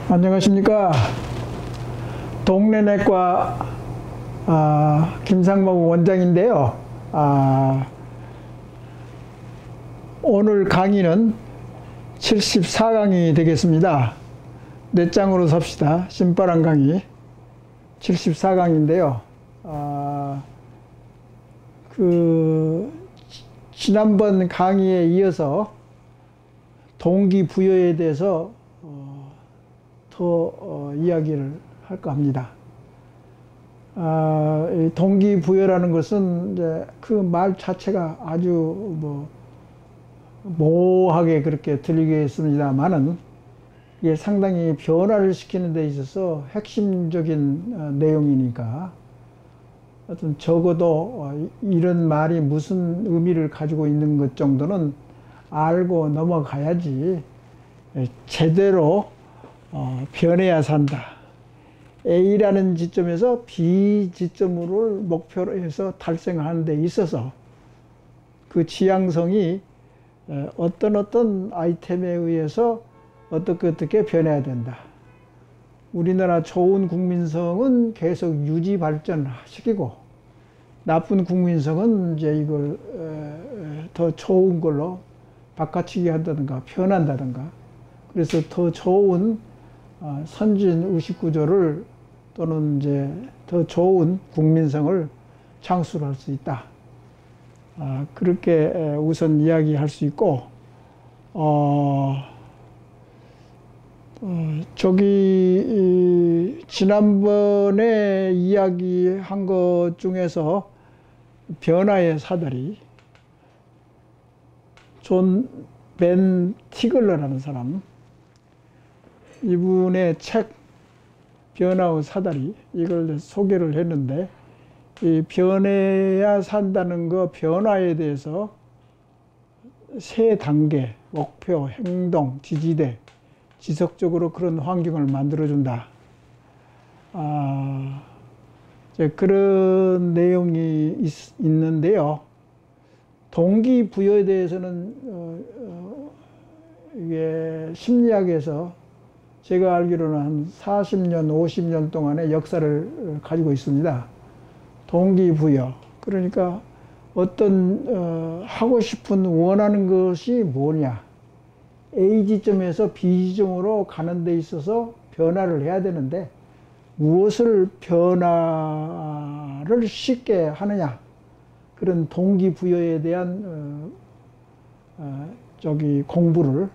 안녕하십니까. 동네내과 김상목 원장인데요. 오늘 강의는 74강이 되겠습니다. 뇌짱으로 삽시다. 신바람 강의 74강인데요. 지난번 강의에 이어서 동기부여에 대해서 더 이야기를 할까 합니다. 동기부여라는 것은 이제 그 말 자체가 아주 모호하게 그렇게 들리겠습니다만은 이게 상당히 변화를 시키는 데 있어서 핵심적인 내용이니까 어떤 적어도 이런 말이 무슨 의미를 가지고 있는 것 정도는 알고 넘어가야지 제대로 변해야 산다. A라는 지점에서 B 지점을 목표로 해서 달성하는 데 있어서 그 지향성이 어떤 아이템에 의해서 어떻게 변해야 된다. 우리나라 좋은 국민성은 계속 유지 발전시키고 나쁜 국민성은 이제 이걸 더 좋은 걸로 바꿔치기 한다든가 변한다든가 그래서 더 좋은 선진 의식 구조를 또는 이제 더 좋은 국민성을 창출할 수 있다. 그렇게 우선 이야기할 수 있고, 지난번에 이야기한 것 중에서 변화의 사다리, 존 벤 티글러라는 사람, 이분의 책 변화의 사다리 이걸 소개를 했는데 이 변해야 산다는 거 변화에 대해서 세 단계 목표, 행동, 지지대 지속적으로 그런 환경을 만들어준다. 그런 내용이 있는데요. 동기부여에 대해서는 이게 심리학에서 제가 알기로는 한 40년, 50년 동안의 역사를 가지고 있습니다. 동기부여. 그러니까 어떤 하고 싶은 원하는 것이 뭐냐. A 지점에서 B 지점으로 가는 데 있어서 변화를 해야 되는데 무엇을 변화를 쉽게 하느냐. 그런 동기부여에 대한 공부를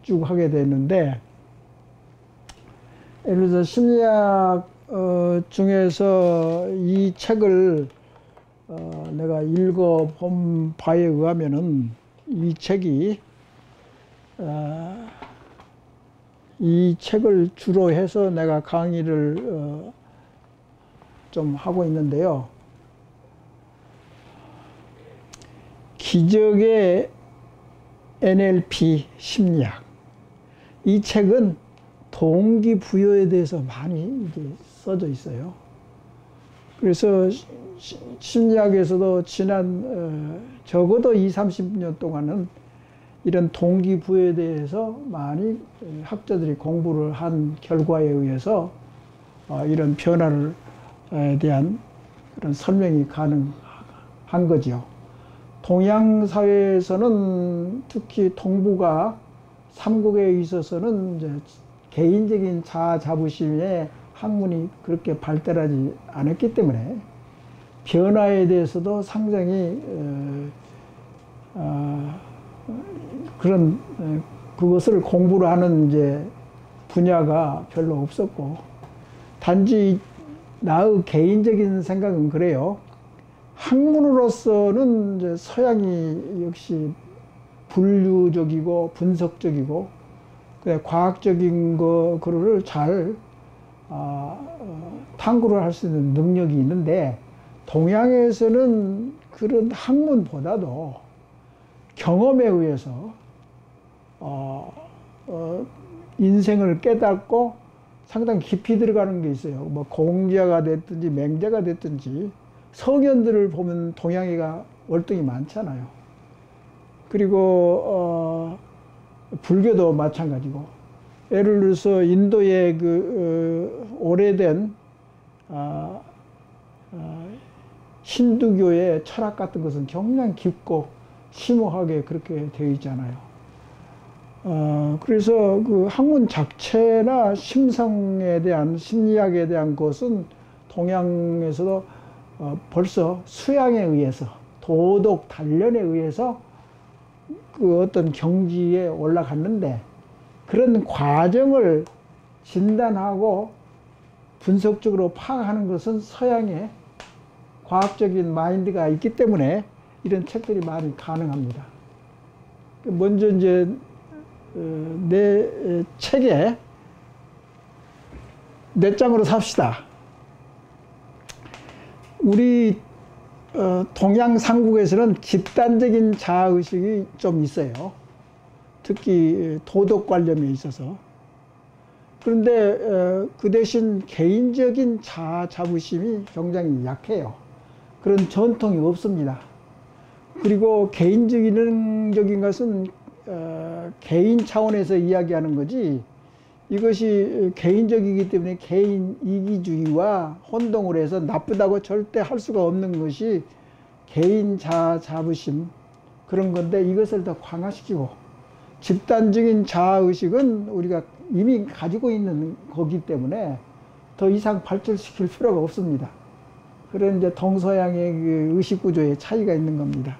쭉 하게 되는데 예를 들어서 심리학 중에서 이 책을 내가 읽어본 바에 의하면은 이 책이 이 책을 주로 해서 내가 강의를 좀 하고 있는데요. 기적의 NLP 심리학. 이 책은 동기부여에 대해서 많이 이제 써져 있어요. 그래서 심리학에서도 지난 적어도 20, 30년 동안은 이런 동기부여에 대해서 많이 학자들이 공부를 한 결과에 의해서 이런 변화를 대한 그런 설명이 가능한 거죠. 동양 사회에서는 특히 동북아 삼국에 있어서는 이제 개인적인 자아 자부심의 학문이 그렇게 발달하지 않았기 때문에 변화에 대해서도 상당히 그것을 공부를 하는 이제 분야가 별로 없었고 단지 나의 개인적인 생각은 그래요. 학문으로서는 이제 서양이 역시 분류적이고 분석적이고 과학적인 거를 잘 탐구를 할 수 있는 능력이 있는데 동양에서는 그런 학문보다도 경험에 의해서 인생을 깨닫고 상당히 깊이 들어가는 게 있어요. 뭐 공자가 됐든지 맹자가 됐든지 성현들을 보면 동양애가 월등히 많잖아요. 그리고 불교도 마찬가지고, 예를 들어서 인도의 오래된 힌두교의 철학 같은 것은 굉장히 깊고 심오하게 그렇게 되어 있잖아요. 그래서 그 학문 자체나 심성에 대한, 심리학에 대한 것은 동양에서도 벌써 수양에 의해서, 도덕 단련에 의해서 그 어떤 경지에 올라갔는데, 그런 과정을 진단하고 분석적으로 파악하는 것은 서양의 과학적인 마인드가 있기 때문에 이런 책들이 많이 가능합니다. 먼저 이제 내 책에 몇 장으로 삽시다. 우리 동양 삼국에서는 집단적인 자아의식이 좀 있어요. 특히 도덕 관념에 있어서. 그런데 그 대신 개인적인 자아 자부심이 굉장히 약해요. 그런 전통이 없습니다. 그리고 개인적인 것은 개인 차원에서 이야기하는 거지, 이것이 개인적이기 때문에 개인 이기주의와 혼동을 해서 나쁘다고 절대 할 수가 없는 것이 개인 자아 자부심, 그런 건데, 이것을 더 강화시키고 집단적인 자아의식은 우리가 이미 가지고 있는 거기 때문에 더 이상 발전시킬 필요가 없습니다. 그런 이제 동서양의 그 의식구조의 차이가 있는 겁니다.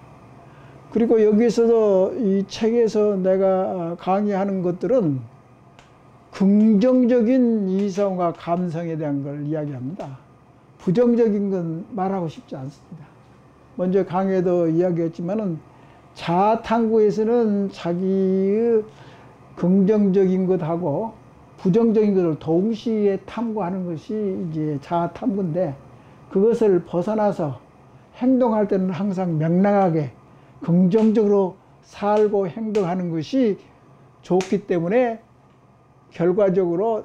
그리고 여기서도 이 책에서 내가 강의하는 것들은 긍정적인 이성과 감성에 대한 걸 이야기합니다. 부정적인 건 말하고 싶지 않습니다. 먼저 강의에도 이야기했지만은, 자아탐구에서는 자기의 긍정적인 것하고 부정적인 것을 동시에 탐구하는 것이 이제 자아탐구인데, 그것을 벗어나서 행동할 때는 항상 명랑하게 긍정적으로 살고 행동하는 것이 좋기 때문에 결과적으로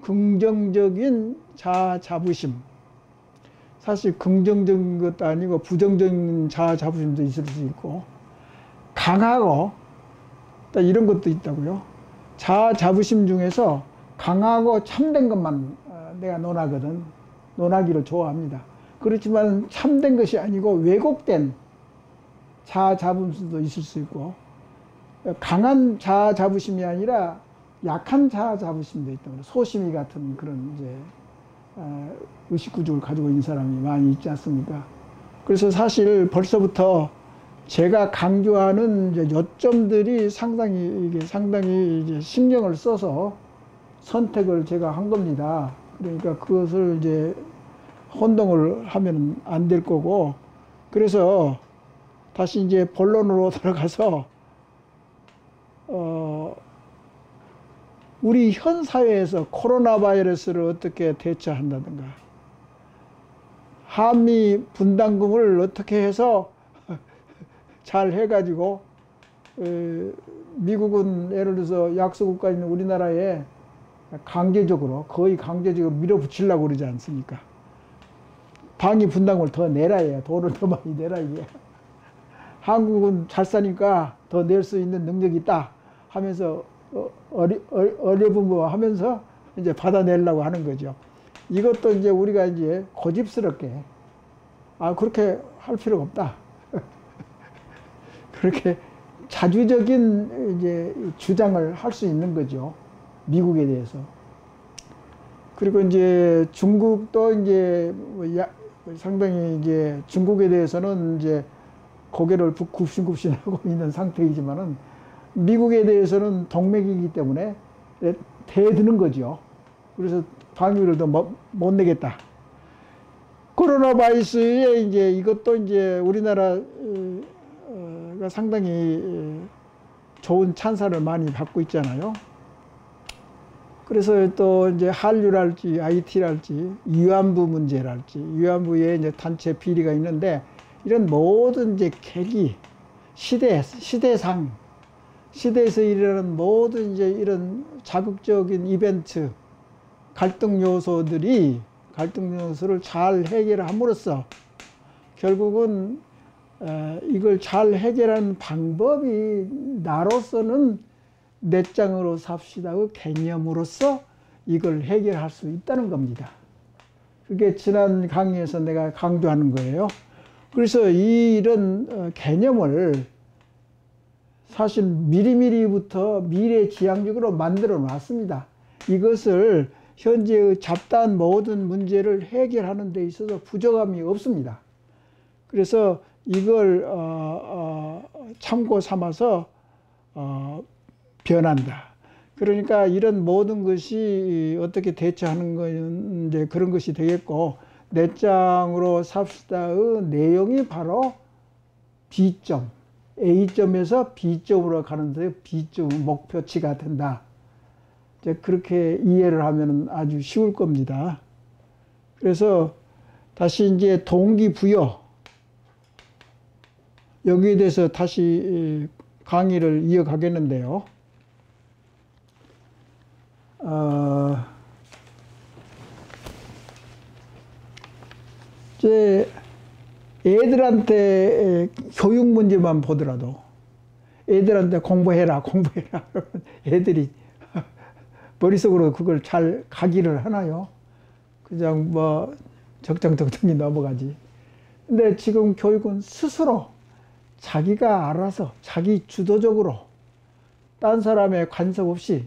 긍정적인 자아 자부심, 사실 긍정적인 것도 아니고 부정적인 자아 자부심도 있을 수 있고, 강하고 또 이런 것도 있다고요. 자아 자부심 중에서 강하고 참된 것만 내가 논하거든. 논하기를 좋아합니다. 그렇지만 참된 것이 아니고 왜곡된 자아 자부심도 있을 수 있고, 강한 자아 자부심이 아니라 약한 자아 자부심도 있다고. 소심이 같은 그런 이제 의식구조를 가지고 있는 사람이 많이 있지 않습니까? 그래서 사실 벌써부터 제가 강조하는 이제 요점들이 상당히 이제 신경을 써서 선택을 제가 한 겁니다. 그러니까 그것을 이제 혼동을 하면 안 될 거고, 그래서 다시 이제 본론으로 들어가서 우리 현 사회에서 코로나 바이러스를 어떻게 대처한다든가, 한미 분담금을 어떻게 해서 잘 해가지고 미국은 예를 들어서 약소국가에 있는 우리나라에 거의 강제적으로 밀어붙이려고 그러지 않습니까? 방위 분담금을 더 내라 해요. 돈을 더 많이 내라 이게. 한국은 잘 사니까 더 낼 수 있는 능력이 있다 하면서 어려부모하면서 이제 받아내려고 하는 거죠. 이것도 이제 우리가 이제 고집스럽게 그렇게 할 필요가 없다. 그렇게 자주적인 이제 주장을 할 수 있는 거죠. 미국에 대해서. 그리고 이제 중국도 이제 상당히 이제 중국에 대해서는 이제 고개를 굽신굽신하고 있는 상태이지만은, 미국에 대해서는 동맹이기 때문에 대드는 거죠. 그래서 방위를 더 못 내겠다. 코로나 바이러스에 이제 이것도 이제 우리나라가 상당히 좋은 찬사를 많이 받고 있잖아요. 그래서 또 이제 한류랄지 IT랄지 위안부 문제랄지, 위안부에 이제 단체 비리가 있는데, 이런 모든 이제 계기, 시대상, 시대에서 일어나는 모든 이제 이런 자극적인 이벤트, 갈등 요소를 잘 해결함으로써 결국은 이걸 잘 해결하는 방법이 나로서는 내장으로 삽시다의 개념으로서 이걸 해결할 수 있다는 겁니다. 그게 지난 강의에서 내가 강조하는 거예요. 그래서 이런 개념을 사실 미리미리부터 미래지향적으로 만들어 놨습니다. 이것을 현재의 잡다한 모든 문제를 해결하는 데 있어서 부족함이 없습니다. 그래서 이걸 참고 삼아서 변한다. 그러니까 이런 모든 것이 어떻게 대처하는 건 이제 그런 것이 되겠고, 내장으로 삽시다의 내용이 바로 B점, A점에서 B점으로 가는데 B점 목표치가 된다. 이제 그렇게 이해를 하면 아주 쉬울 겁니다. 그래서 다시 이제 동기부여, 여기에 대해서 다시 강의를 이어가겠는데요. 이제 애들한테 교육 문제만 보더라도 애들한테 공부해라 공부해라 그러면 애들이 머릿속으로 그걸 잘 가기를 하나요? 그냥 뭐 적정적정히 넘어가지. 근데 지금 교육은 스스로 자기가 알아서 자기 주도적으로 딴 사람의 간섭 없이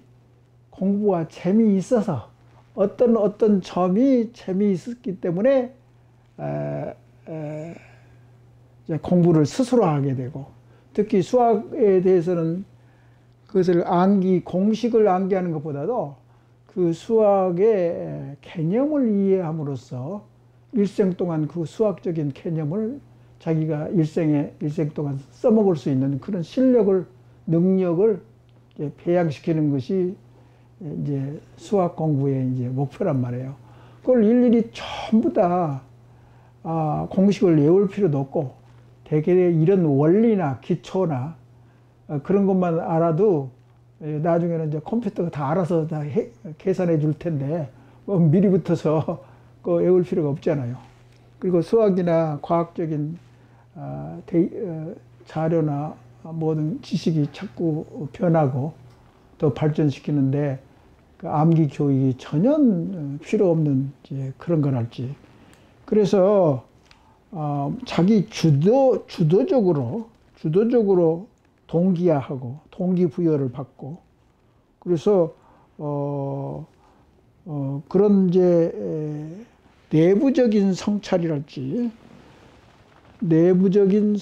공부가 재미있어서 어떤 점이 재미있었기 때문에 이제 공부를 스스로 하게 되고, 특히 수학에 대해서는 그것을 공식을 암기하는 것보다도 그 수학의 개념을 이해함으로써 일생 동안 그 수학적인 개념을 자기가 일생 동안 써먹을 수 있는 그런 실력을, 능력을 이제培養시키는 것이 이제 수학 공부의 이제 목표란 말이에요. 그걸 일일이 전부 다 공식을 외울 필요도 없고, 대개 이런 원리나 기초나 그런 것만 알아도 나중에는 이제 컴퓨터가 다 알아서 다 계산해 줄 텐데 뭐 미리부터서 외울 필요가 없잖아요. 그리고 수학이나 과학적인 자료나 모든 지식이 자꾸 변하고 더 발전시키는데 그 암기 교육이 전혀 필요 없는 이제 그런 거랄지. 그래서 자기 주도적으로 동기화하고 동기부여를 받고, 그래서 그런 이제 내부적인 성찰이랄지, 내부적인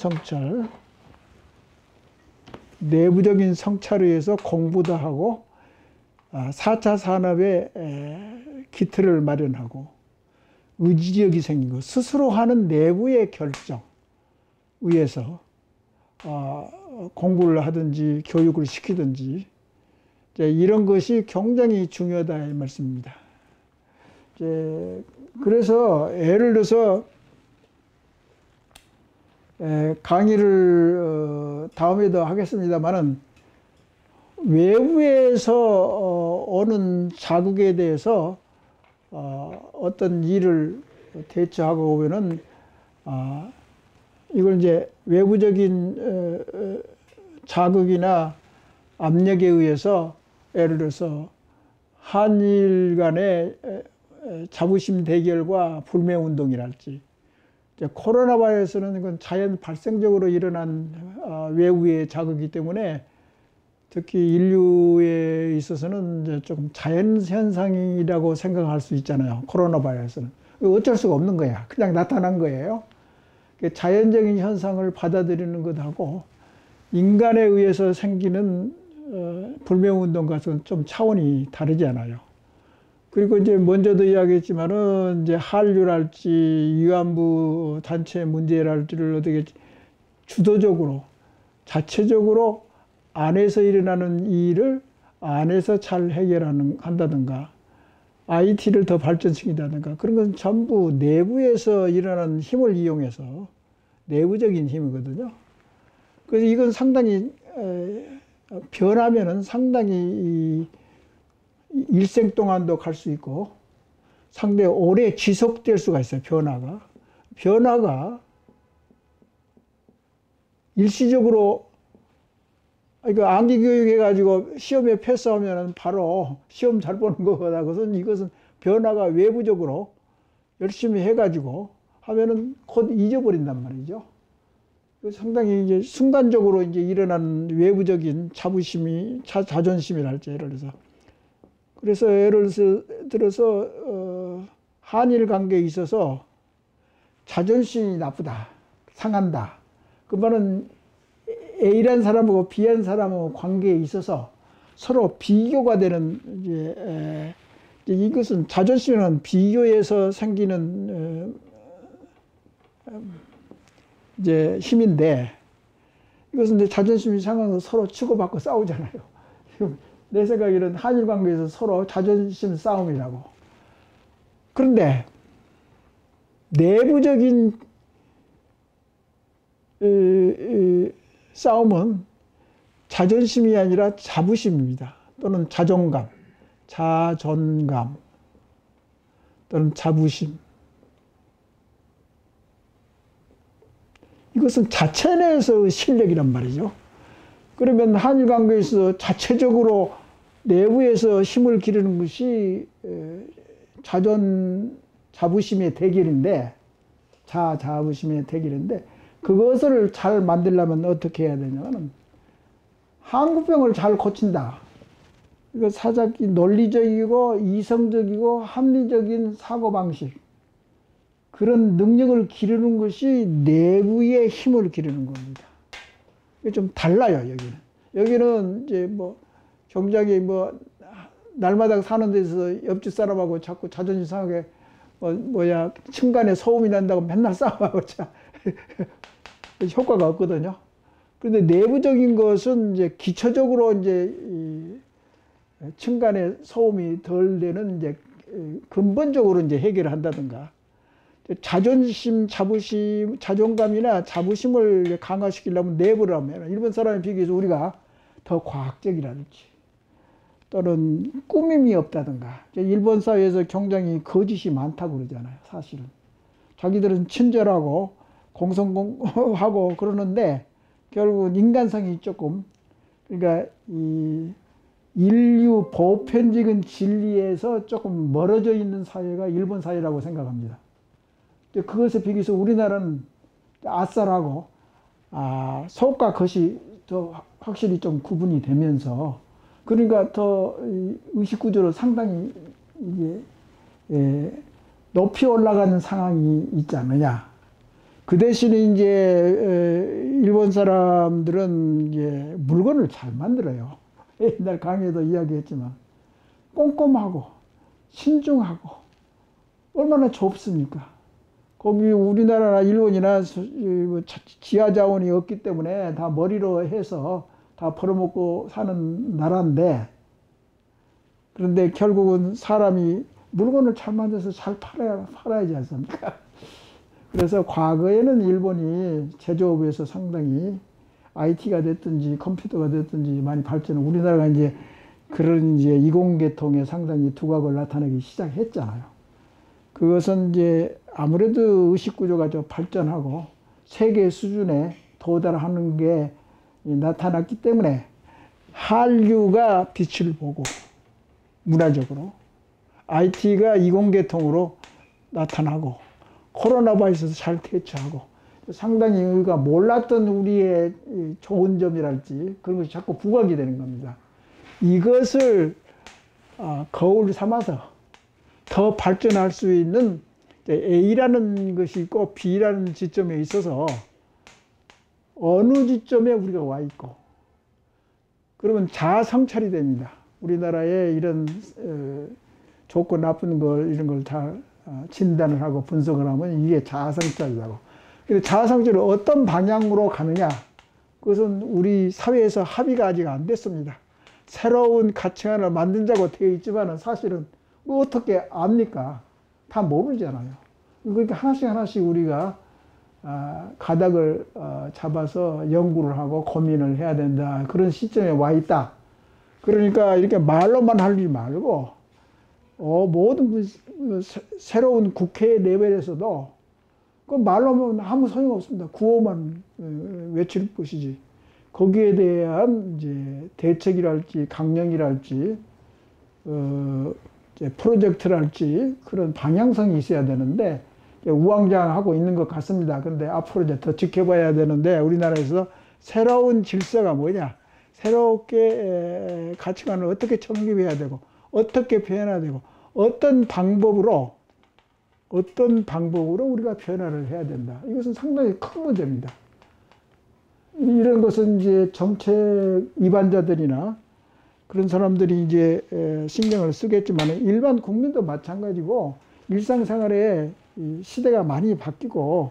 성찰에 의해서 공부도 하고 4차 산업의 기틀을 마련하고 의지력이 생기고 스스로 하는 내부의 결정 위에서 공부를 하든지 교육을 시키든지 이런 것이 굉장히 중요하다 이 말씀입니다. 그래서 예를 들어서 강의를 다음에도 하겠습니다만은 외부에서 오는 자극에 대해서 어떤 일을 대처하고 오면은 이걸 이제 외부적인 자극이나 압력에 의해서 예를 들어서 한일 간의 자부심 대결과 불매운동이랄지, 코로나 바이러스는 이건 자연 발생적으로 일어난 외부의 자극이기 때문에 특히 인류에 있어서는 이제 조금 자연현상이라고 생각할 수 있잖아요. 코로나 바이러스는. 어쩔 수가 없는 거야. 그냥 나타난 거예요. 자연적인 현상을 받아들이는 것하고 인간에 의해서 생기는 불매운동과는 좀 차원이 다르지 않아요. 그리고 이제 먼저도 이야기했지만은 이제 한류랄지 위안부 단체 문제랄지를 어떻게 주도적으로 자체적으로 안에서 일어나는 일을 안에서 잘 한다든가 IT를 더 발전시킨다든가 그런 건 전부 내부에서 일어나는 힘을 이용해서 내부적인 힘이거든요. 그래서 이건 상당히 변하면은 상당히 일생 동안도 갈 수 있고 상당히 오래 지속될 수가 있어요. 변화가 일시적으로 그 암기 교육 해가지고 시험에 패스하면 바로 시험 잘 보는 거다. 이것은 변화가 외부적으로 열심히 해가지고 하면은 곧 잊어버린단 말이죠. 상당히 이제 순간적으로 이제 일어난 외부적인 자부심이, 자존심이랄지, 예를 들어서. 그래서 예를 들어서, 한일 관계에 있어서 자존심이 나쁘다, 상한다. 그 말은 A라는 사람하고 B라는 사람하고 관계에 있어서 서로 비교가 되는, 이것은 자존심은 비교에서 생기는, 이제 힘인데, 이것은 이제 자존심이 상해서 서로 치고받고 싸우잖아요. 내 생각에는 한일 관계에서 서로 자존심 싸움이라고. 그런데 내부적인 싸움은 자존심이 아니라 자부심입니다. 또는 자존감, 또는 자부심. 이것은 자체 내에서 실력이란 말이죠. 그러면 한일 관계에서 자체적으로 내부에서 힘을 기르는 것이 자부심의 대결인데, 자부심의 대결인데, 그것을 잘 만들려면 어떻게 해야 되냐면, 한국병을 잘 고친다. 이거 사자기 논리적이고 이성적이고 합리적인 사고방식. 그런 능력을 기르는 것이 내부의 힘을 기르는 겁니다. 이게 좀 달라요, 여기는. 여기는 이제 경장이 날마다 사는 데서 옆집 사람하고 자꾸 자존심 상하게, 층간에 소음이 난다고 맨날 싸움하고 효과가 없거든요. 그런데 내부적인 것은 이제 기초적으로 이제 층간에 소음이 덜 되는 이제 근본적으로 이제 해결을 한다든가. 자존심, 자부심, 자존감이나 자부심을 강화시키려면 내부를 하면 일본 사람에 비교해서 우리가 더 과학적이라든지 또는 꾸밈이 없다든가. 일본 사회에서 굉장히 거짓이 많다고 그러잖아요, 사실은. 자기들은 친절하고 공손하고 그러는데 결국은 인간성이 조금, 그러니까 이 인류 보편적인 진리에서 조금 멀어져 있는 사회가 일본 사회라고 생각합니다. 그것에 비교해서 우리나라는 아싸라고, 속과 겉이 더 확실히 좀 구분이 되면서, 그러니까 더 의식구조로 상당히 이게 높이 올라가는 상황이 있지 않느냐. 그 대신에 이제 일본 사람들은 이제 물건을 잘 만들어요. 옛날 강의에도 이야기했지만 꼼꼼하고 신중하고 얼마나 좁습니까? 거기 우리나라나 일본이나 지하 자원이 없기 때문에 다 머리로 해서 다 벌어먹고 사는 나라인데, 그런데 결국은 사람이 물건을 잘 만들어서 잘 팔아야지 않습니까? 그래서 과거에는 일본이 제조업에서 상당히 IT가 됐든지 컴퓨터가 됐든지 많이 발전을, 우리나라가 이제 그런 이제 이공계통에 상당히 두각을 나타내기 시작했잖아요. 그것은 이제 아무래도 의식구조가 좀 발전하고 세계 수준에 도달하는 게 나타났기 때문에 한류가 빛을 보고 문화적으로 IT가 이공계통으로 나타나고 코로나 바이러스 잘 대처하고 상당히 우리가 몰랐던 우리의 좋은 점이랄지 그런 것이 자꾸 부각이 되는 겁니다. 이것을 거울 삼아서 더 발전할 수 있는 A라는 것이 있고 B라는 지점에 있어서 어느 지점에 우리가 와 있고, 그러면 자아 성찰이 됩니다. 우리나라의 이런 좋고 나쁜 걸 이런 걸 다 진단을 하고 분석을 하면 이게 자아 성찰이라고. 근데 자아 성찰을 어떤 방향으로 가느냐, 그것은 우리 사회에서 합의가 아직 안 됐습니다. 새로운 가치관을 만든다고 되어 있지만 사실은 어떻게 압니까? 다 모르잖아요. 그러니까 하나씩 우리가 가닥을 잡아서 연구를 하고 고민을 해야 된다. 그런 시점에 와 있다. 그러니까 이렇게 말로만 할 일 말고 모든 새로운 국회 레벨에서도 그 말로 하면 아무 소용 없습니다. 구호만 외칠 것이지. 거기에 대한 이제 대책이랄지 강령이랄지 이제 프로젝트랄지 그런 방향성이 있어야 되는데 우왕좌왕하고 있는 것 같습니다. 그런데 앞으로 이제 더 지켜봐야 되는데 우리나라에서 새로운 질서가 뭐냐? 새롭게 가치관을 어떻게 정립해야 되고 어떻게 표현해야 되고 어떤 방법으로 우리가 변화를 해야 된다. 이것은 상당히 큰 문제입니다. 이런 것은 이제 정책 위반자들이나 그런 사람들이 이제 신경을 쓰겠지만 일반 국민도 마찬가지고 일상생활에 시대가 많이 바뀌고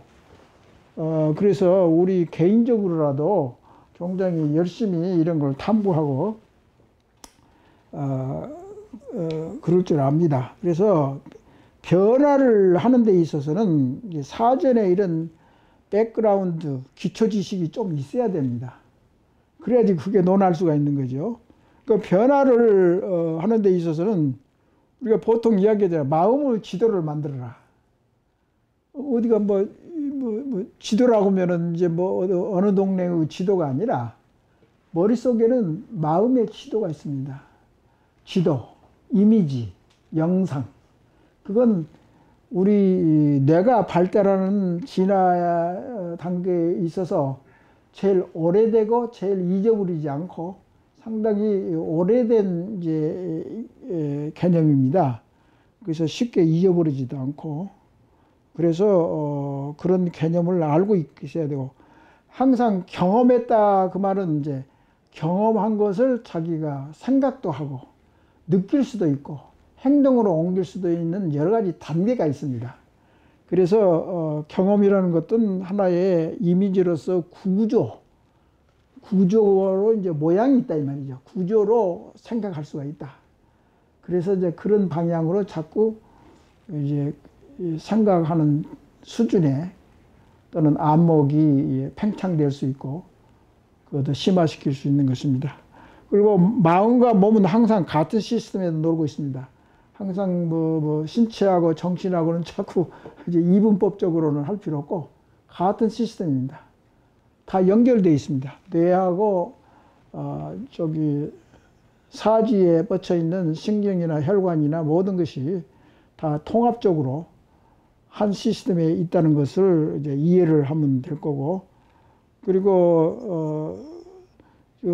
그래서 우리 개인적으로라도 굉장히 열심히 이런 걸 탐구하고 그럴 줄 압니다. 그래서 변화를 하는 데 있어서는 사전에 이런 백그라운드, 기초 지식이 좀 있어야 됩니다. 그래야지 그게 논할 수가 있는 거죠. 그 변화를 하는 데 있어서는 우리가 보통 이야기하잖아요. 마음의 지도를 만들어라. 어디가 뭐 지도라고 하면은 이제 뭐 어느 동네의 지도가 아니라 머릿속에는 마음의 지도가 있습니다. 지도, 이미지, 영상. 그건 우리 뇌가 발달하는 진화 단계에 있어서 제일 오래되고 제일 잊어버리지 않고 상당히 오래된 이제 개념입니다. 그래서 쉽게 잊어버리지도 않고 그래서 그런 개념을 알고 있어야 되고 항상 경험했다 그 말은 이제 경험한 것을 자기가 생각도 하고 느낄 수도 있고 행동으로 옮길 수도 있는 여러 가지 단계가 있습니다. 그래서 경험이라는 것은 하나의 이미지로서 구조로 이제 모양이 있다 이 말이죠. 구조로 생각할 수가 있다. 그래서 이제 그런 방향으로 자꾸 이제 생각하는 수준에 또는 안목이 팽창될 수 있고 그것도 심화시킬 수 있는 것입니다. 그리고 마음과 몸은 항상 같은 시스템에서 놀고 있습니다. 항상 뭐 신체하고 정신하고는 자꾸 이제 이분법적으로는 할 필요 없고 같은 시스템입니다. 다 연결되어 있습니다. 뇌하고 저기 사지에 뻗쳐 있는 신경이나 혈관이나 모든 것이 다 통합적으로 한 시스템에 있다는 것을 이제 이해를 하면 될 거고 그리고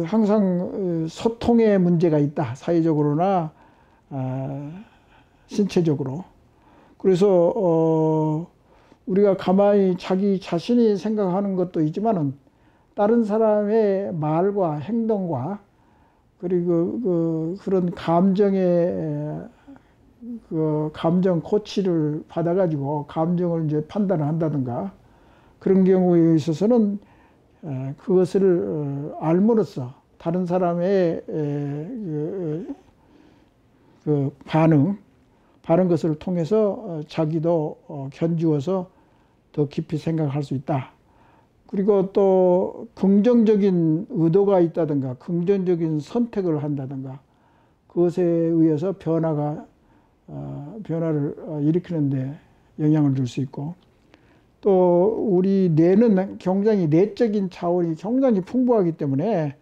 항상 소통의 문제가 있다. 사회적으로나 신체적으로. 그래서 우리가 가만히 자기 자신이 생각하는 것도 있지만은 다른 사람의 말과 행동과 그리고 그런 감정의 감정 코치를 받아가지고 감정을 이제 판단을 한다든가 그런 경우에 있어서는 그것을 알므로써 다른 사람의 그 반응 것을 통해서 자기도 견주어서 더 깊이 생각할 수 있다. 그리고 또 긍정적인 의도가 있다든가 긍정적인 선택을 한다든가 그것에 의해서 변화를 일으키는데 영향을 줄 수 있고 또 우리 뇌는 굉장히 내적인 차원이 굉장히 풍부하기 때문에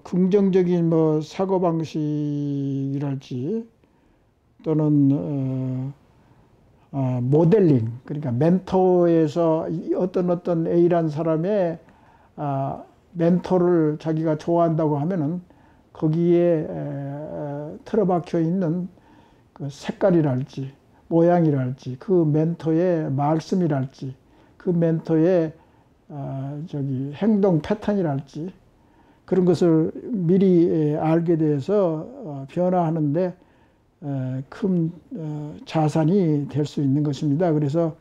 긍정적인 사고방식이랄지 또는 모델링 그러니까 멘토에서 어떤 A라는 사람의 멘토를 자기가 좋아한다고 하면은 거기에 틀어박혀 있는 그 색깔이랄지 모양이랄지 그 멘토의 말씀이랄지 그 멘토의 저기 행동 패턴이랄지 그런 것을 미리 알게 돼서 변화하는데 큰 자산이 될 수 있는 것입니다. 그래서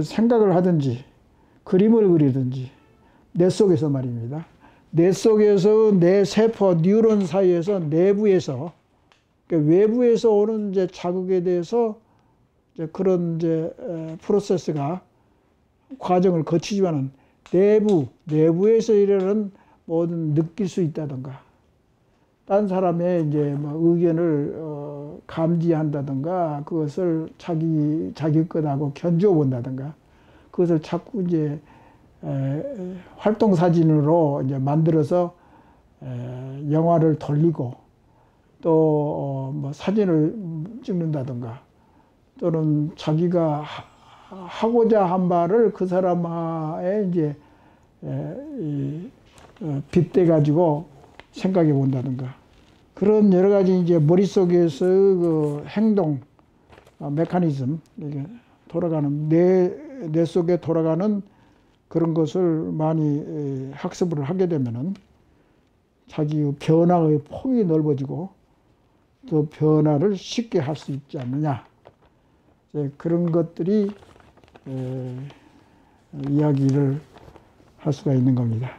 생각을 하든지 그림을 그리든지 뇌 속에서 말입니다. 뇌 속에서 뇌 세포 뉴런 사이에서 내부에서 그러니까 외부에서 오는 이제 자극에 대해서 이제 그런 이제 프로세스가 과정을 거치지만은 내부에서 이르는 모든 느낄 수 있다든가 딴 사람의 이제 의견을 감지한다든가 그것을 자기 것하고 견주어 본다든가 그것을 자꾸 이제 활동 사진으로 이제 만들어서 영화를 돌리고 또 뭐 사진을 찍는다든가 또는 자기가 하고자 한 바를 그 사람의 이제 빗대 가지고 생각해 본다든가 그런 여러 가지 이제 머릿속에서 그 행동 메커니즘 이게 돌아가는 뇌 속에 돌아가는 그런 것을 많이 학습을 하게 되면은 자기 변화의 폭이 넓어지고 또 변화를 쉽게 할 수 있지 않느냐 그런 것들이 이야기를 할 수가 있는 겁니다.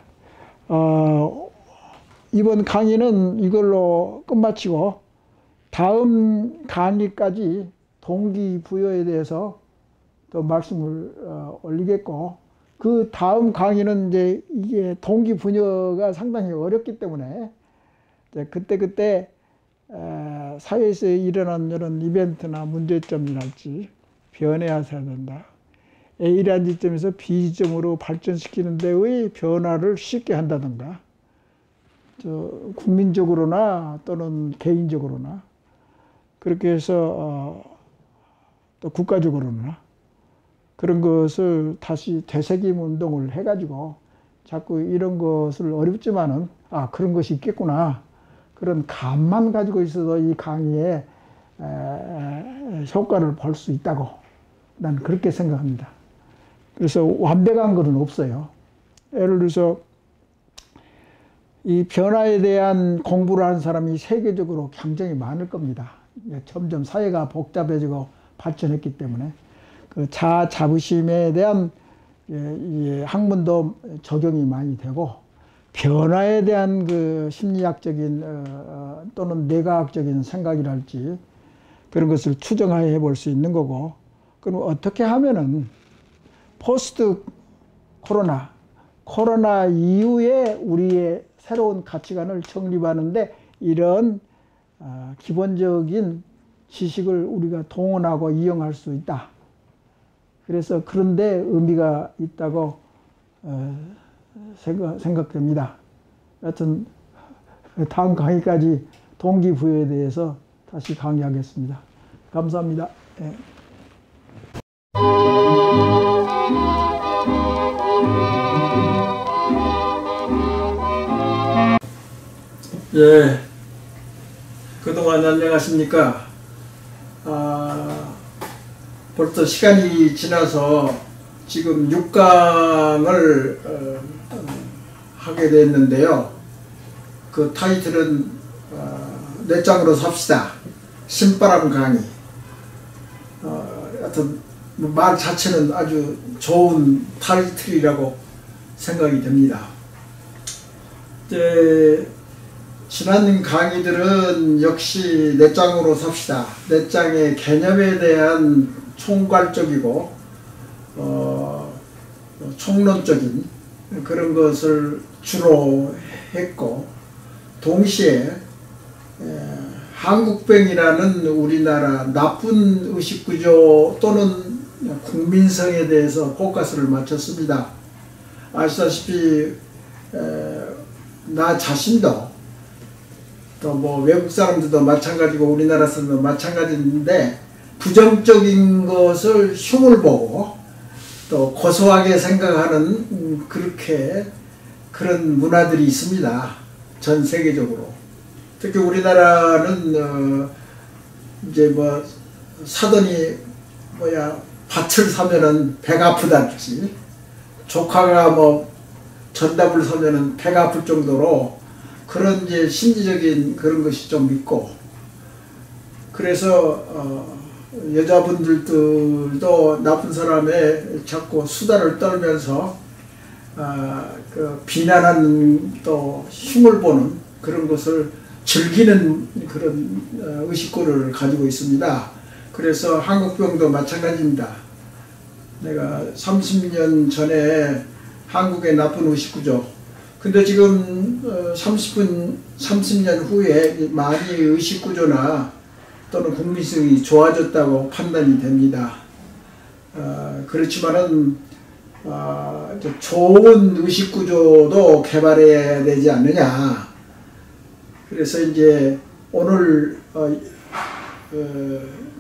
이번 강의는 이걸로 끝마치고 다음 강의까지 동기부여에 대해서 또 말씀을 올리겠고 그 다음 강의는 이제 이게 동기부여가 상당히 어렵기 때문에 그때 사회에서 일어난 이런 이벤트나 문제점이랄지 변해야 된다. A라는 지점에서 B 지점으로 발전시키는 데의 변화를 쉽게 한다든가 국민적으로나 또는 개인적으로나 그렇게 해서 또 국가적으로나 그런 것을 다시 되새김 운동을 해가지고 자꾸 이런 것을 어렵지만은 그런 것이 있겠구나 그런 감만 가지고 있어도 이 강의에 효과를 볼 수 있다고 난 그렇게 생각합니다. 그래서 완벽한 것은 없어요. 예를 들어서 이 변화에 대한 공부를 하는 사람이 세계적으로 굉장히 많을 겁니다. 점점 사회가 복잡해지고 발전했기 때문에 그 자아 자부심에 대한 학문도 적용이 많이 되고 변화에 대한 그 심리학적인 또는 뇌과학적인 생각이랄지 그런 것을 추정해 볼 수 있는 거고 그럼 어떻게 하면은 포스트 코로나 이후에 우리의 새로운 가치관을 정립하는데 이런 기본적인 지식을 우리가 동원하고 이용할 수 있다. 그래서 그런데 의미가 있다고 생각됩니다. 여튼 다음 강의까지 동기부여에 대해서 다시 강의하겠습니다. 감사합니다. 네. 예, 그동안 안녕하십니까? 벌써 시간이 지나서 지금 6강을 하게 됐는데요. 그 타이틀은 내 짱으로 삽시다. 신바람 강의. 하여튼 말 자체는 아주 좋은 타이틀이라고 생각이 됩니다. 지난 강의들은 역시 내 짱으로 삽시다. 내 짱의 개념에 대한 총괄적이고 총론적인 그런 것을 주로 했고 동시에 한국병이라는 우리나라 나쁜 의식구조 또는 국민성에 대해서 포커스를 맞췄습니다. 아시다시피 나 자신도 또 뭐 외국 사람들도 마찬가지고 우리나라 사람도 마찬가지인데 부정적인 것을 흉을 보고 또 고소하게 생각하는 그런 문화들이 있습니다. 전 세계적으로. 특히 우리나라는 이제 뭐 사돈이 밭을 사면은 배가 아프다든지 조카가 뭐 전답을 사면은 배가 아플 정도로 그런 이제 심리적인 그런 것이 좀 있고 그래서 여자분들도 나쁜 사람의 자꾸 수다를 떨면서 그 비난하는 또 흉을 보는 그런 것을 즐기는 그런 의식구를 가지고 있습니다. 그래서 한국병도 마찬가지입니다. 내가 30년 전에 한국의 나쁜 의식구조 근데 지금 30년 후에 많이 의식구조나 또는 국민성이 좋아졌다고 판단이 됩니다. 그렇지만은 좋은 의식구조도 개발해야 되지 않느냐. 그래서 이제 오늘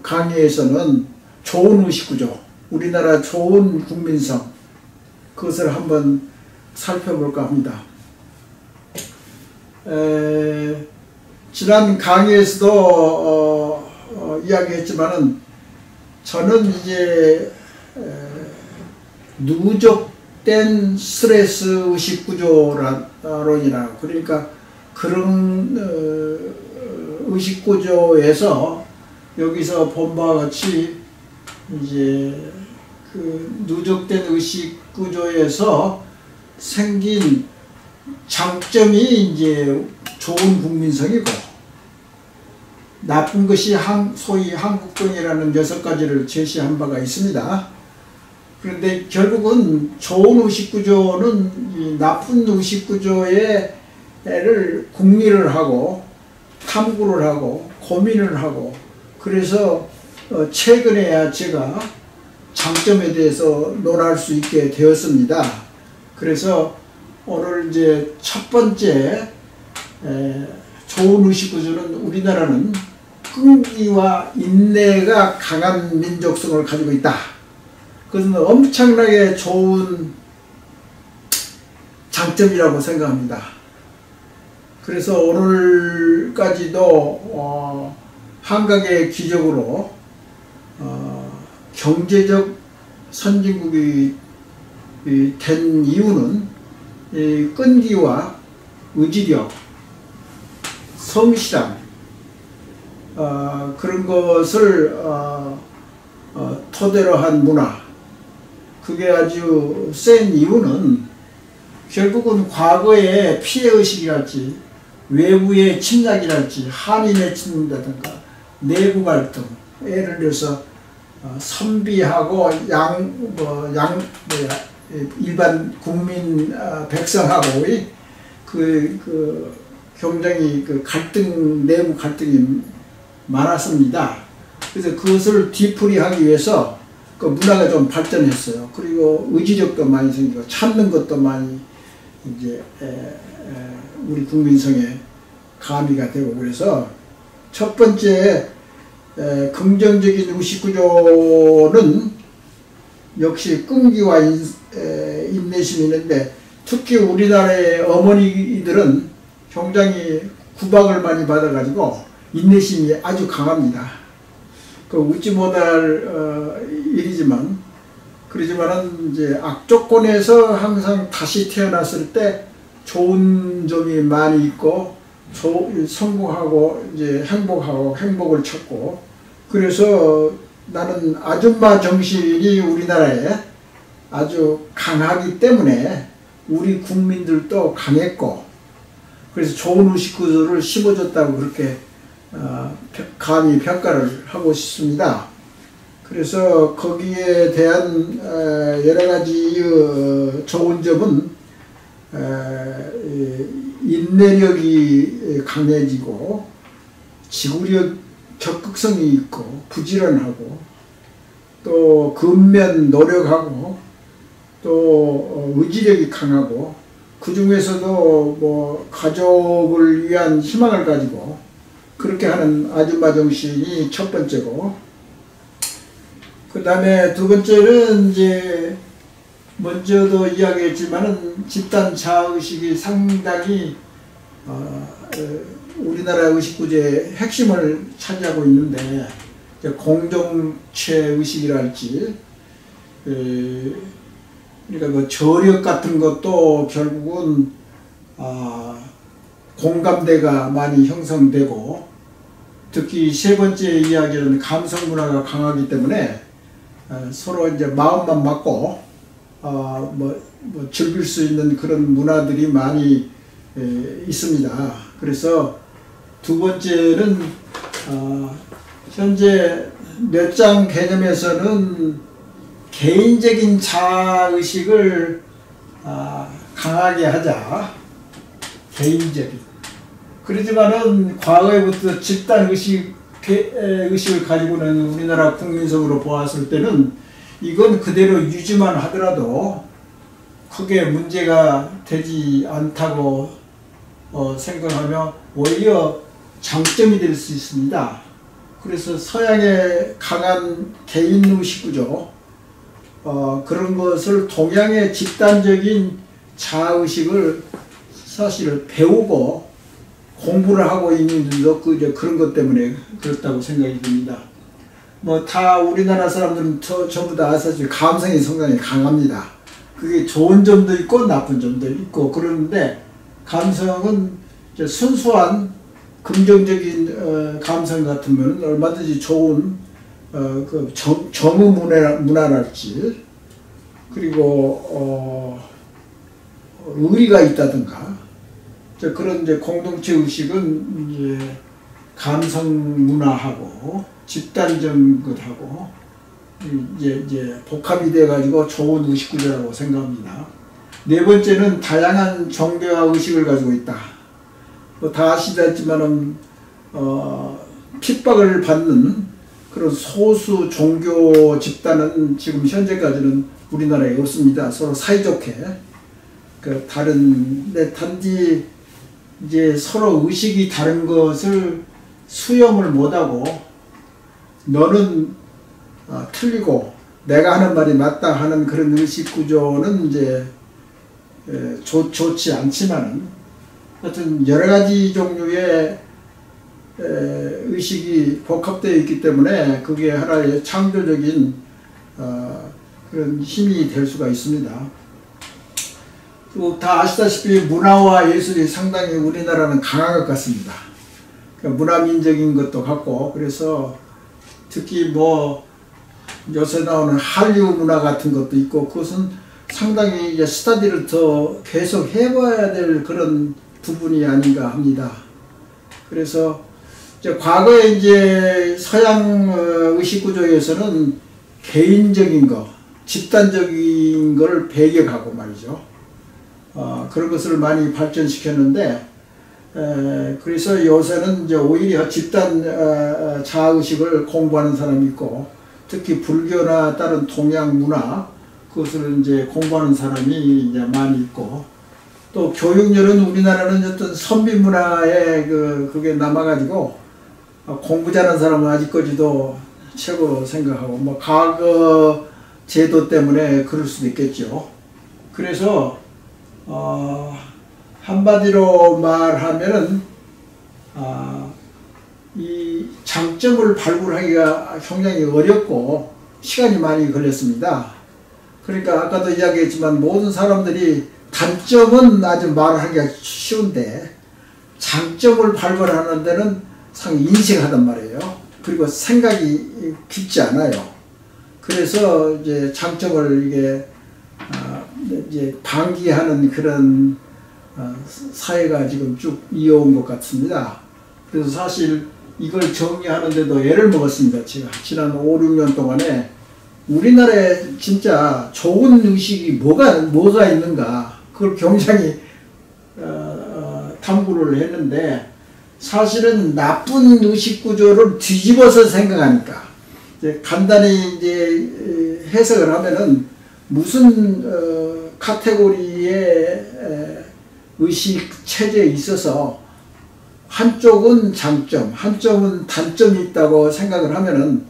강의에서는 좋은 의식구조, 우리나라 좋은 국민성, 그것을 한번 살펴볼까 합니다. 지난 강의에서도 이야기했지만은 저는 이제 누적된 스트레스 의식구조론이라, 그러니까 그런 의식구조에서 여기서 본 바와 같이 이제 그 누적된 의식구조에서 생긴 장점이 이제 좋은 국민성이고, 나쁜 것이 소위 한국병이라는 6가지를 제시한 바가 있습니다. 그런데 결국은 좋은 의식구조는 이 나쁜 의식구조를 궁리를 하고 탐구를 하고 고민을 하고, 그래서 최근에야 제가 장점에 대해서 논할 수 있게 되었습니다. 그래서 오늘 이제 첫 번째 좋은 의식구조는, 우리나라는 끈기와 인내가 강한 민족성을 가지고 있다. 그것은 엄청나게 좋은 장점이라고 생각합니다. 그래서 오늘까지도 한강의 기적으로 경제적 선진국이 된 이유는 이 끈기와 의지력, 성실함, 그런 것을 토대로 한 문화, 그게 아주 센 이유는 결국은 과거의 피해의식이랄지 외부의 침략이랄지 한인의 침략이라든가 내부 갈등, 예를 들어서 선비하고 일반 국민 백성하고의 굉장히 내부 갈등이 많았습니다. 그래서 그것을 뒤풀이하기 위해서 그 문화가 좀 발전했어요. 그리고 의지력도 많이 생기고 참는 것도 많이 이제 우리 국민성에 가미가 되고, 그래서 첫 번째 긍정적인 의식구조는 역시 끈기와 인내심이 있는데, 특히 우리나라의 어머니들은 굉장히 구박을 많이 받아가지고 인내심이 아주 강합니다. 그 웃지 못할 일이지만, 그러지만은 이제 악조건에서 항상 다시 태어났을 때 좋은 점이 많이 있고, 성공하고 이제 행복을 찾고, 그래서 나는 아줌마 정신이 우리나라에 아주 강하기 때문에 우리 국민들도 강했고, 그래서 좋은 의식구조를 심어줬다고 그렇게 감히 평가를 하고 싶습니다. 그래서 거기에 대한 여러 가지 좋은 점은 인내력이 강해지고, 지구력, 적극성이 있고, 부지런하고, 또 근면 노력하고, 또 의지력이 강하고, 그 중에서도 뭐 가족을 위한 희망을 가지고 그렇게 하는 아줌마 정신이 첫 번째고, 그 다음에 두 번째는 이제 먼저도 이야기했지만은 집단 자아의식이 상당히 우리나라 의식구조의 핵심을 차지하고 있는데, 공동체 의식이랄지, 그러니까 뭐 저력 같은 것도 결국은 공감대가 많이 형성되고, 특히 세 번째 이야기는 감성 문화가 강하기 때문에 서로 이제 마음만 맞고 뭐 즐길 수 있는 그런 문화들이 많이 있습니다. 그래서 두 번째는 현재 몇 장 개념에서는 개인적인 자아의식을 강하게 하자. 개인적인. 그렇지만은 과거에부터 집단의식을 가지고 있는 우리나라 국민성으로 보았을 때는 이건 그대로 유지만 하더라도 크게 문제가 되지 않다고 생각하며 오히려 장점이 될 수 있습니다. 그래서 서양의 강한 개인의식 구조 그런 것을 동양의 집단적인 자아의식을 사실 배우고 공부를 하고 있는 분도 그런 것 때문에 그렇다고 생각이 듭니다. 뭐 다 우리나라 사람들은 전부 다 사실 감성이 상당히 강합니다. 그게 좋은 점도 있고 나쁜 점도 있고 그러는데 감성은 이제 순수한 긍정적인 감성 같으면 얼마든지 좋은 그 정의 문화랄지 그리고 의리가 있다든가 그런 이제 공동체 의식은 이제 감성 문화하고 집단적인 것하고 이제 복합이 돼 가지고 좋은 의식 구조라고 생각합니다. 네 번째는 다양한 종교와 의식을 가지고 있다. 뭐 다 아시다지만은 핍박을 받는 그런 소수 종교 집단은 지금 현재까지는 우리나라에 없습니다. 서로 사이좋게 다른데 단지 이제 서로 의식이 다른 것을 수용을 못하고 너는 틀리고 내가 하는 말이 맞다 하는 그런 의식 구조는 이제 좋지 않지만은 하여튼 여러 가지 종류의 의식이 복합되어 있기 때문에 그게 하나의 창조적인 그런 힘이 될 수가 있습니다. 또 다 아시다시피 문화와 예술이 상당히 우리나라는 강한 것 같습니다. 그러니까 문화민족인 것도 같고 그래서 특히 뭐 요새 나오는 한류 문화 같은 것도 있고 그것은 상당히 이제 스터디를 더 계속 해봐야 될 그런 부분이 아닌가 합니다. 그래서 이제 과거에 이제 서양 의식 구조에서는 개인적인 거, 집단적인 걸 배격하고 말이죠. 그런 것을 많이 발전시켰는데 그래서 요새는 이제 오히려 집단 자아의식을 공부하는 사람이 있고 특히 불교나 다른 동양 문화 그것을 이제 공부하는 사람이 이제 많이 있고 또 교육열은 우리나라는 어떤 선비 문화에 그게 남아가지고 공부 잘하는 사람은 아직까지도 최고로 생각하고 뭐 과거 제도 때문에 그럴 수도 있겠죠. 그래서 한마디로 말하면은 이 장점을 발굴하기가 굉장히 어렵고 시간이 많이 걸렸습니다. 그러니까 아까도 이야기했지만 모든 사람들이 단점은 아주 말하기가 쉬운데 장점을 발굴하는 데는 상당히 인식하단 말이에요. 그리고 생각이 깊지 않아요. 그래서 이제 장점을 이제 방기하는 그런 사회가 지금 쭉 이어온 것 같습니다. 그래서 사실 이걸 정리하는데도 애를 먹었습니다. 제가 지난 5, 6년 동안에 우리나라에 진짜 좋은 의식이 뭐가 있는가 그걸 굉장히 탐구를 했는데 사실은 나쁜 의식 구조를 뒤집어서 생각하니까 이제 간단히 이제 해석을 하면은 무슨 카테고리의 의식 체제에 있어서 한쪽은 장점, 한쪽은 단점이 있다고 생각을 하면은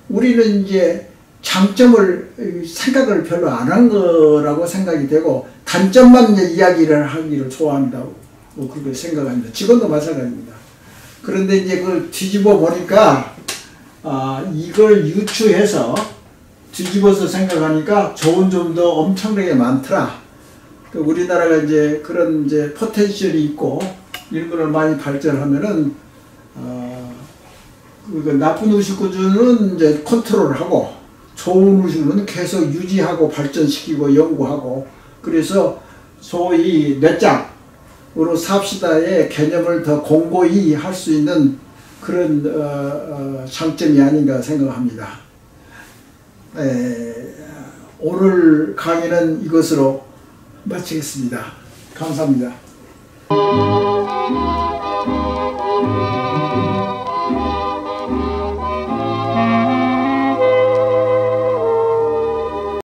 우리는 이제 장점을 생각을 별로 안 한 거라고 생각이 되고 단점만 이제 이야기를 하기를 좋아한다고 그렇게 생각합니다. 지금도 마찬가지입니다. 그런데 이제 그걸 뒤집어 보니까 이걸 유추해서 뒤집어서 생각하니까 좋은 점도 엄청나게 많더라. 우리나라가 이제 그런 이제 포텐셜이 있고 이런 걸 많이 발전하면은 나쁜 의식 구조는 이제 컨트롤하고 좋은 의식은 계속 유지하고 발전시키고 연구하고 그래서 소위 내장으로 삽시다의 개념을 더 공고히 할 수 있는 그런 장점이 아닌가 생각합니다. 오늘 강의는 이것으로 마치겠습니다. 감사합니다.